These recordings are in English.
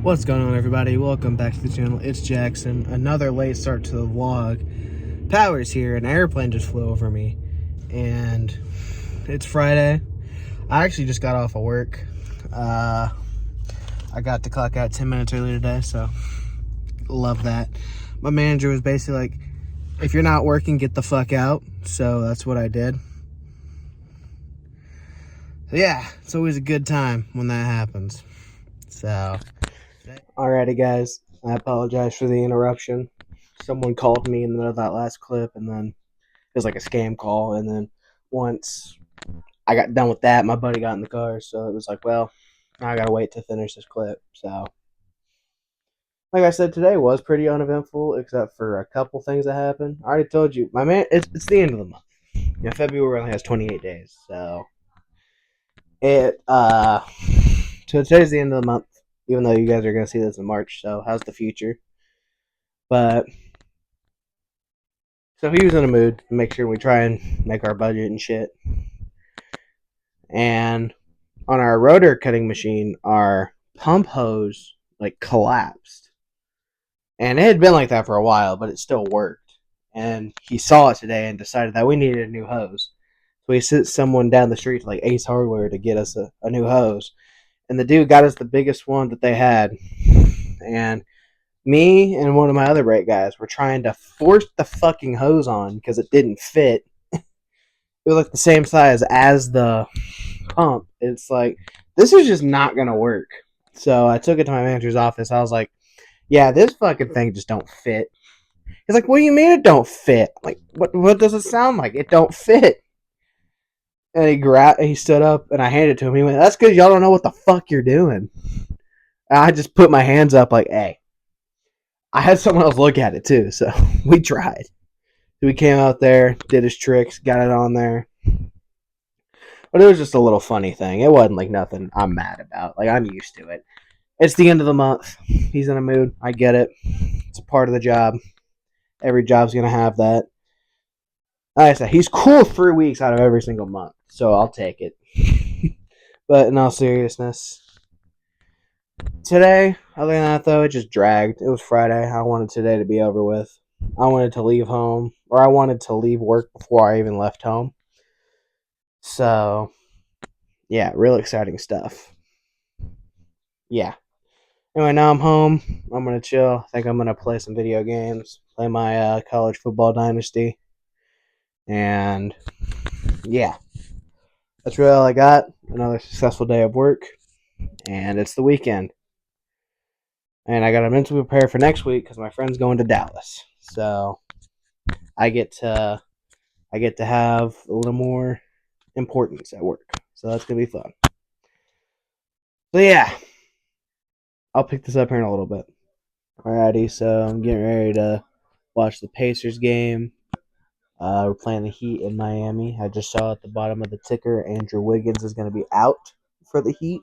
What's going on, everybody? Welcome back to the channel. It's Jackson. Another late start to the vlog. Power's here. An airplane just flew over me. And it's Friday. I actually just got off of work. I got to clock out 10 minutes early today, so love that. My manager was basically like, if you're not working, get the fuck out. So that's what I did. So yeah, it's always a good time when that happens. So, alrighty guys, I apologize for the interruption. Someone called me in the middle of that last clip, and then it was like a scam call. And then once I got done with that, my buddy got in the car, so it was like, well, now I gotta wait to finish this clip. So, like I said, today was pretty uneventful, except for a couple things that happened. I already told you, my man, it's the end of the month. Yeah, February only has 28 days, so so today's the end of the month. Even though you guys are gonna see this in March, so how's the future? But so he was in a mood to make sure we try and make our budget and shit. And on our rotor cutting machine, our pump hose like collapsed. And it had been like that for a while, but it still worked. And he saw it today and decided that we needed a new hose. So he sent someone down the street to like Ace Hardware to get us a new hose. And the dude got us the biggest one that they had. And me and one of my other brake guys were trying to force the fucking hose on because it didn't fit. It was like the same size as the pump. It's like, this is just not gonna work. So I took it to my manager's office. I was like, yeah, this fucking thing just don't fit. He's like, what do you mean it don't fit? I'm like, what does it sound like? It don't fit. And he stood up and I handed it to him. He went, that's because y'all don't know what the fuck you're doing. And I just put my hands up like, hey. I had someone else look at it too, so we tried. We came out there, did his tricks, got it on there. But it was just a little funny thing. It wasn't like nothing I'm mad about. Like, I'm used to it. It's the end of the month. He's in a mood. I get it. It's a part of the job. Every job's going to have that. Like I said, he's cool 3 weeks out of every single month, so I'll take it. But in all seriousness, today, other than that, though, it just dragged. It was Friday. I wanted today to be over with. I wanted to leave home, or I wanted to leave work before I even left home. So, yeah, real exciting stuff. Yeah. Anyway, now I'm home. I'm going to chill. I think I'm going to play some video games, play my college football dynasty. And, yeah. That's really all I got. Another successful day of work. And it's the weekend. And I got to mentally prepare for next week because my friend's going to Dallas. So, I get to have a little more importance at work. So that's going to be fun. So, yeah. I'll pick this up here in a little bit. Alrighty, so I'm getting ready to watch the Pacers game. We're playing the Heat in Miami. I just saw at the bottom of the ticker Andrew Wiggins is going to be out for the Heat.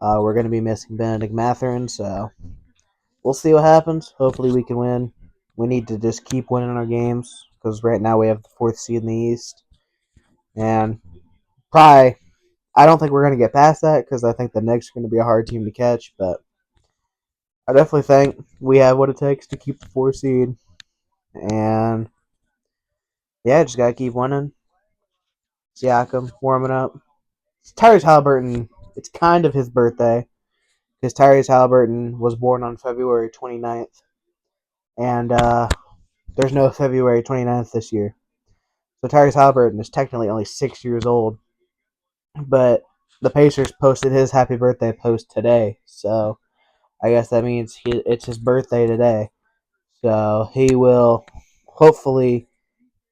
We're going to be missing Benedict Mathurin, so we'll see what happens. Hopefully we can win. We need to just keep winning our games because right now we have the 4th seed in the East. And probably, I don't think we're going to get past that because I think the Knicks are going to be a hard team to catch, but I definitely think we have what it takes to keep the 4 seed. And yeah, just gotta keep winning. Siakam warming up. It's Tyrese Halliburton. It's kind of his birthday because Tyrese Halliburton was born on February 29th, and there's no February 29th this year. So Tyrese Halliburton is technically only 6 years old, but the Pacers posted his happy birthday post today, so I guess that means it's his birthday today. So he will hopefully,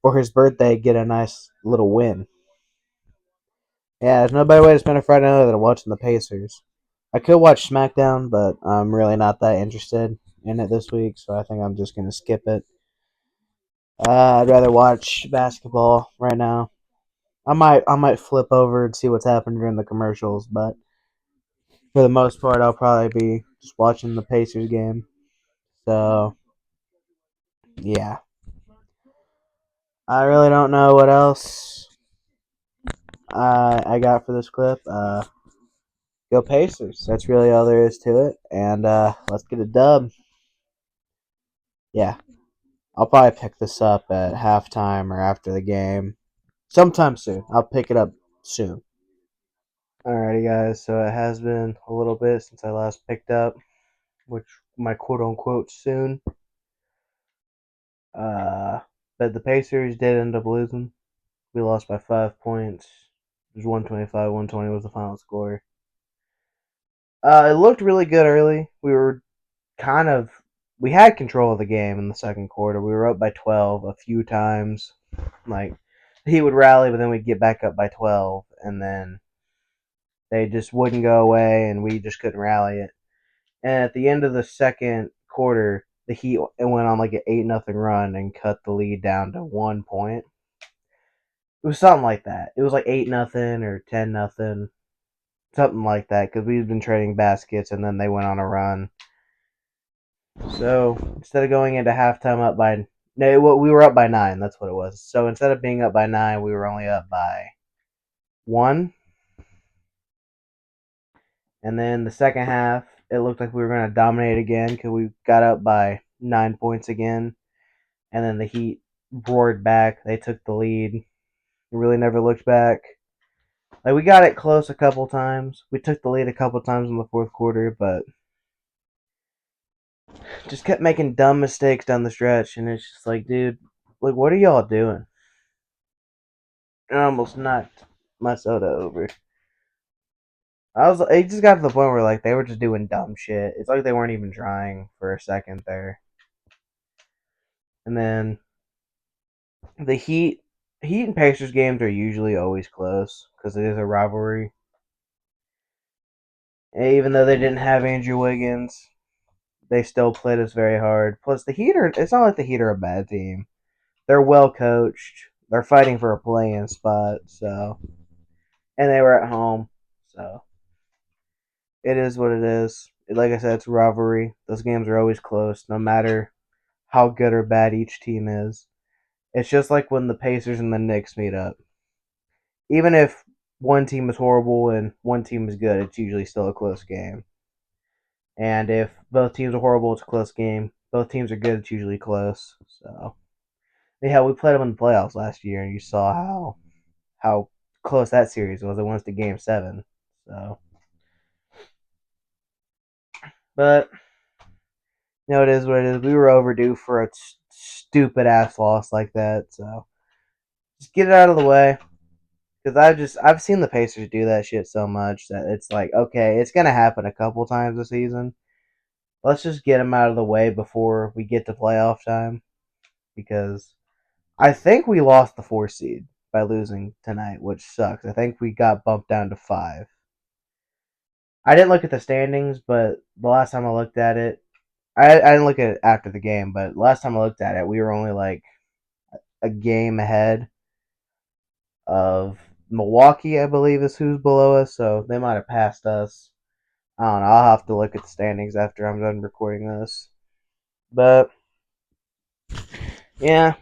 for his birthday, get a nice little win. Yeah, there's no better way to spend a Friday night than watching the Pacers. I could watch SmackDown, but I'm really not that interested in it this week, so I think I'm just gonna skip it. I'd rather watch basketball right now. I might flip over and see what's happening during the commercials, but for the most part, I'll probably be just watching the Pacers game. So yeah, I really don't know what else I got for this clip. Go Pacers. That's really all there is to it. And let's get a dub. Yeah, I'll probably pick this up at halftime or after the game. Sometime soon. I'll pick it up soon. Alrighty, guys. So it has been a little bit since I last picked up, which my quote unquote soon. But the Pacers did end up losing. We lost by 5 points. It was 125, 120 was the final score. It looked really good early. We had control of the game in the second quarter. We were up by 12 a few times. Like, he would rally, but then we'd get back up by 12, and then they just wouldn't go away, and we just couldn't rally it. And at the end of the second quarter, the Heat went on like an 8-0 run and cut the lead down to 1 point. It was something like that. It was like 8-0 or 10-0, something like that, because we'd been trading baskets, and then they went on a run. So instead of going into halftime up by we were up by 9. That's what it was. So instead of being up by 9, we were only up by 1. And then the second half, it looked like we were going to dominate again because we got up by 9 points again. And then the Heat roared back. They took the lead. We really never looked back. Like, we got it close a couple times. We took the lead a couple times in the fourth quarter, but just kept making dumb mistakes down the stretch. And it's just like, dude, like, what are y'all doing? I almost knocked my soda over. It just got to the point where like they were just doing dumb shit. It's like they weren't even trying for a second there. And then the Heat and Pacers games are usually always close because it is a rivalry. And even though they didn't have Andrew Wiggins, they still played us very hard. Plus, it's not like the Heat are a bad team. They're well coached. They're fighting for a play-in spot, so, and they were at home, so it is what it is. Like I said, it's a rivalry. Those games are always close, no matter how good or bad each team is. It's just like when the Pacers and the Knicks meet up. Even if one team is horrible and one team is good, it's usually still a close game. And if both teams are horrible, it's a close game. Both teams are good, it's usually close. So, yeah, we played them in the playoffs last year, and you saw how close that series was. It went to Game 7. So, but it is what it is. We were overdue for a stupid ass loss like that. So, just get it out of the way. Because I've seen the Pacers do that shit so much that it's like, okay, it's gonna happen a couple times this season. Let's just get them out of the way before we get to playoff time. Because I think we lost the 4 seed by losing tonight, which sucks. I think we got bumped down to 5. I didn't look at the standings, but the last time I looked at it, I didn't look at it after the game, but last time I looked at it, we were only like a game ahead of Milwaukee, I believe, is who's below us, so they might have passed us. I don't know. I'll have to look at the standings after I'm done recording this. But yeah,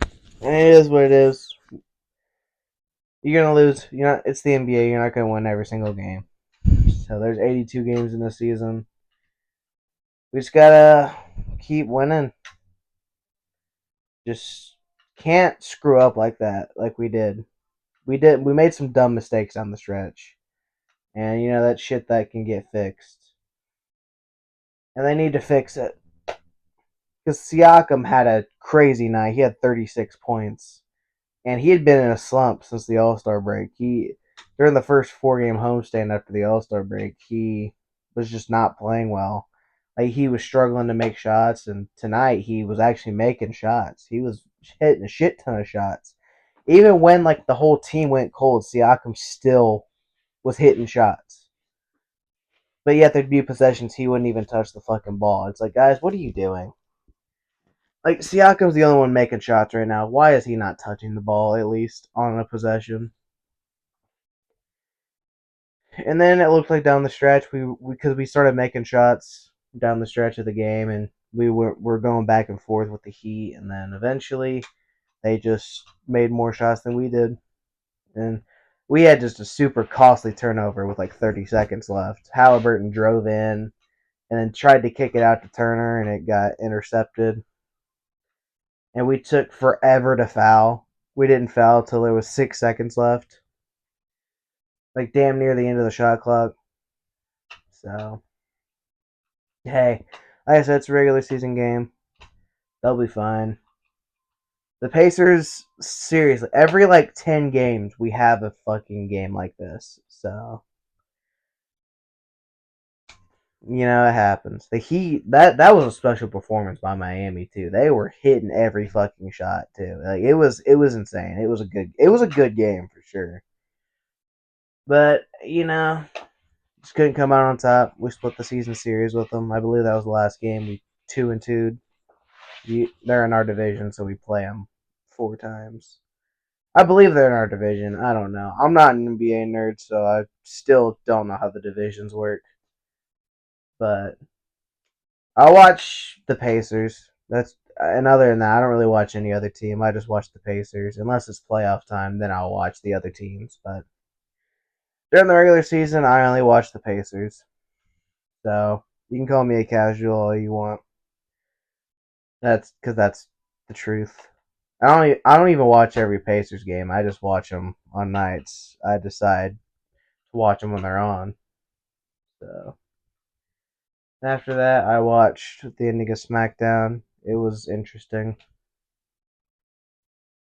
it is what it is. You're gonna lose. It's the NBA. You're not gonna win every single game. So there's 82 games in the season. We just gotta keep winning. Just can't screw up like that, like we did. We made some dumb mistakes on the stretch, and that shit that can get fixed, and they need to fix it. Because Siakam had a crazy night. He had 36 points, and he had been in a slump since the All Star break. During the first 4 game homestand after the All Star break, he was just not playing well. Like, he was struggling to make shots, and tonight he was actually making shots. He was hitting a shit ton of shots. Even when like the whole team went cold, Siakam still was hitting shots. But yet there'd be possessions he wouldn't even touch the fucking ball. It's like, guys, what are you doing? Like, Siakam's the only one making shots right now. Why is he not touching the ball at least on a possession? And then it looked like down the stretch, because we started making shots down the stretch of the game, and we're going back and forth with the Heat, and then eventually they just made more shots than we did. And We had just a super costly turnover with like 30 seconds left. Halliburton drove in and then tried to kick it out to Turner, and it got intercepted. And we took forever to foul. We didn't foul till there was 6 seconds left, like damn near the end of the shot clock. So hey, like I said, it's a regular season game. They'll be fine. The Pacers, seriously, every like 10 games, we have a fucking game like this. So, it happens. The Heat, that was a special performance by Miami too. They were hitting every fucking shot too. Like it was insane. It was a good game for sure. But, just couldn't come out on top. We split the season series with them. I believe that was the last game. We 2-2. They're in our division, so we play them 4 times. I believe they're in our division. I don't know. I'm not an NBA nerd, so I still don't know how the divisions work. But I watch the Pacers. And other than that, I don't really watch any other team. I just watch the Pacers. Unless it's playoff time, then I'll watch the other teams. But during the regular season, I only watch the Pacers. So you can call me a casual all you want. That's because that's the truth. I don't even watch every Pacers game. I just watch them on nights. I decide to watch them when they're on. So after that, I watched the ending of SmackDown. It was interesting,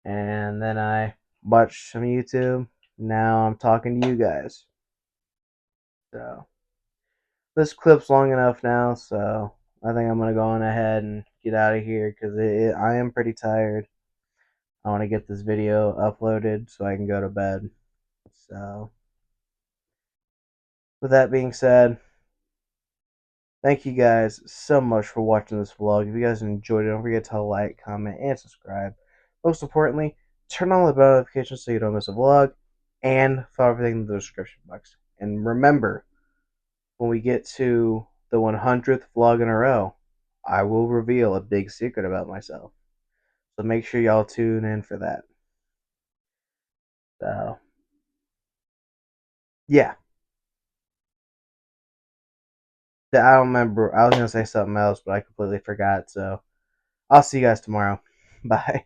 and then I watched some YouTube. Now I'm talking to you guys. So this clip's long enough now. So I think I'm gonna go on ahead and get out of here because I am pretty tired. I want to get this video uploaded so I can go to bed. So with that being said, thank you guys so much for watching this vlog. If you guys enjoyed it, don't forget to like, comment, and subscribe. Most importantly, turn on the bell notifications so you don't miss a vlog, and follow everything in the description box. And remember, when we get to the 100th vlog in a row, I will reveal a big secret about myself. So make sure y'all tune in for that. So, yeah. I don't remember. I was going to say something else, but I completely forgot. So, I'll see you guys tomorrow. Bye.